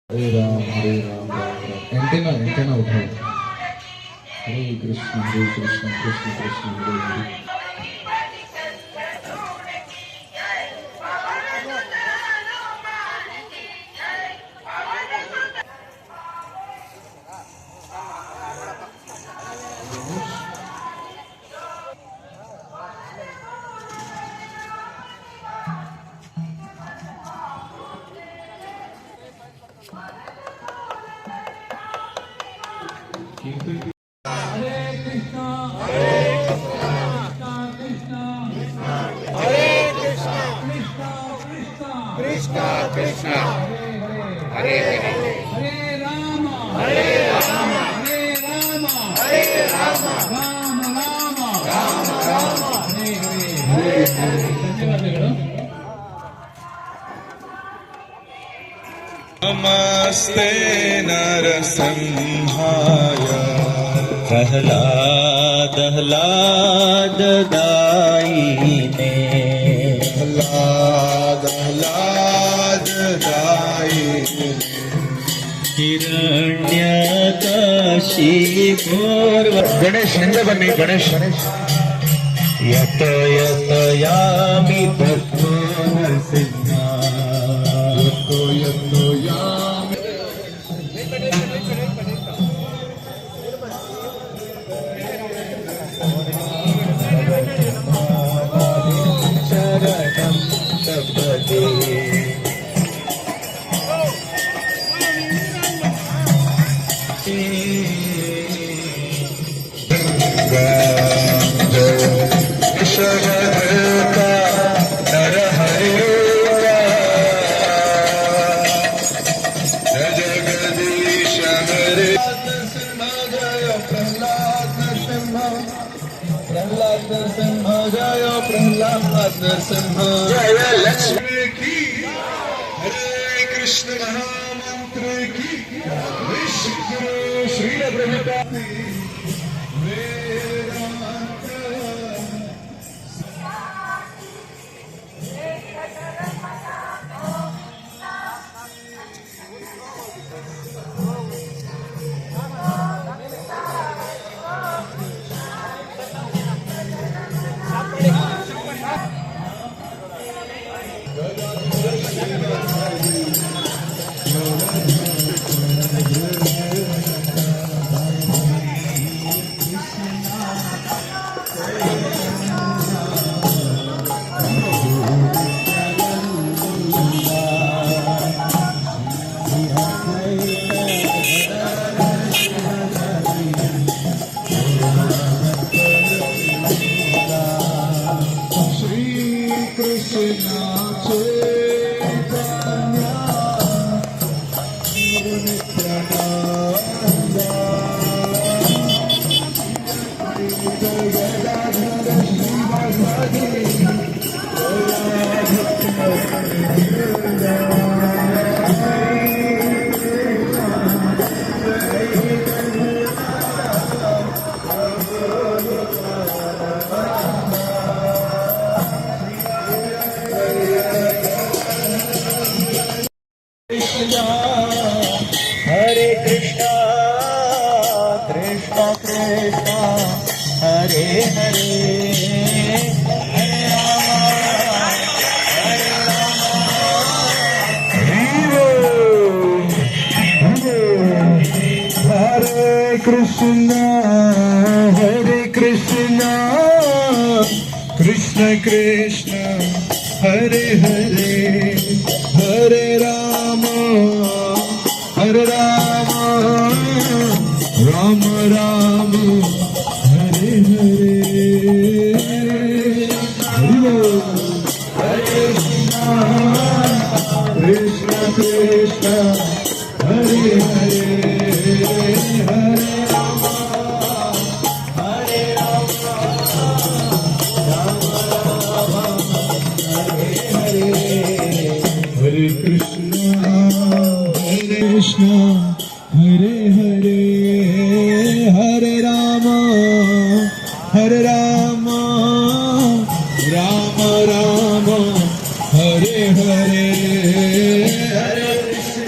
हरे Ram Ram Ram. Antenna antenna उठाओ। हरे कृष्ण कृष्ण कृष्ण हरे हरे। कृष्णा कृष्णा हरे हरे हरे राम हरे राम हरे राम राम राम हरे हरे धन्यवाद। नमस्ते नरसिंहाय प्रहलाद दायिने प्रहलाद दायिने हिरण्यकशिपूर्व गणेश हिंद बन्नी गणेश यत यत यामि तत्त्व नरसिंहा यतो यामि। शरणं शब्दे शरणता नर हरे जगदीश हरे प्रहलाद नरसिंह जय प्रहलाद नरसिंह जय लक्ष्मी की हरे कृष्ण महामंत्र की विष्णु श्री प्रभुपाद हरे कृष्णा कृष्णा कृष्णा हरे हरे हरे कृष्ण कृष्ण कृष्ण हरे हरे हरे राम राम राम हरे हरे हरे कृष्ण कृष्ण हरे हरे हरे राम हरे Krishna Hare Hare Hare Ram Ram Ram Hare Hare Hare Krishna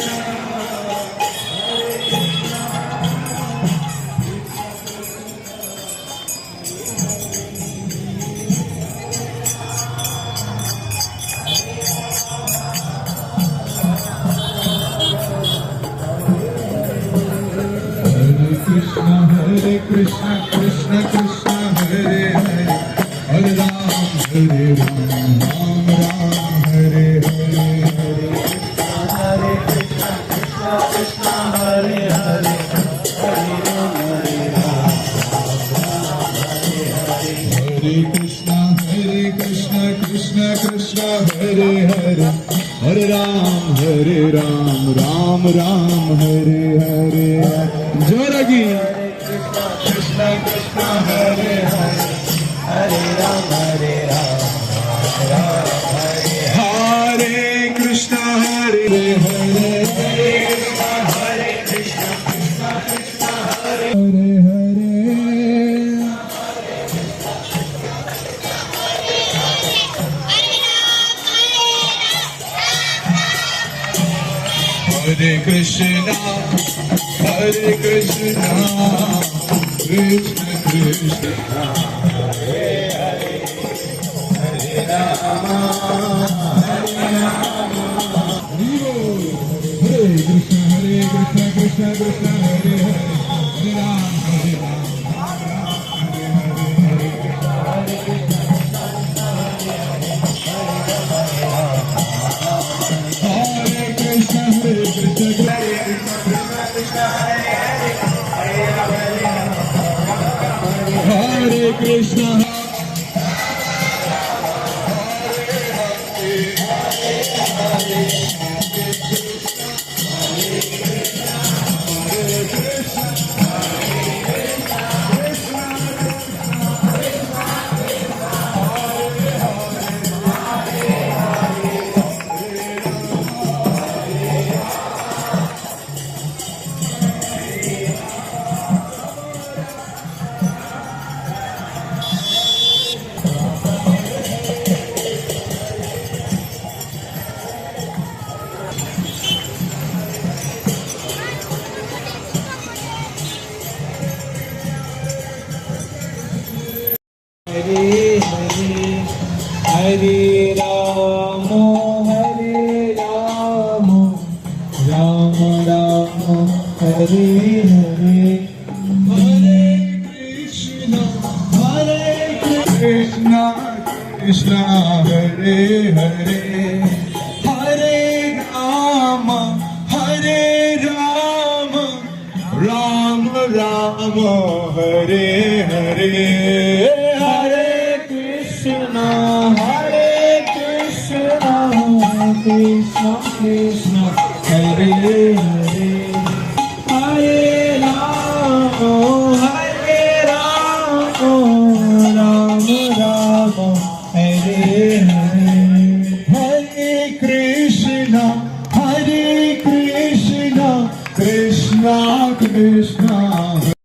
Hare Krishna Krishna Krishna Hare Hare Hare Ram Ram Ram Hare Hare Hare Krishna Krishna Krishna Hare Hare Hare Krishna Krishna Krishna Hare Hare Hare Ram Ram Ram Hare Hare Joragi Krishna Krishna Hare Hare Hare Ram Hare Krishna Hare Hare Hare Krishna Krishna Krishna Hare Hare Hare Hare Krishna Krishna Krishna Hare Krishna Krishna Krishna Hare Hare Hare Ram Hare Krishna Hare Krishna Hare Hare Hare Rama Hare Rama Rama Rama Hare Hare Hare Krishna Krishna Hare Hare Hare Rama Rama Rama Hare Hare Hare Krishna Krishna Krishna Hare Hare Hare Rama Rama Rama Hare Hare Hare Krishna Krishna Krishna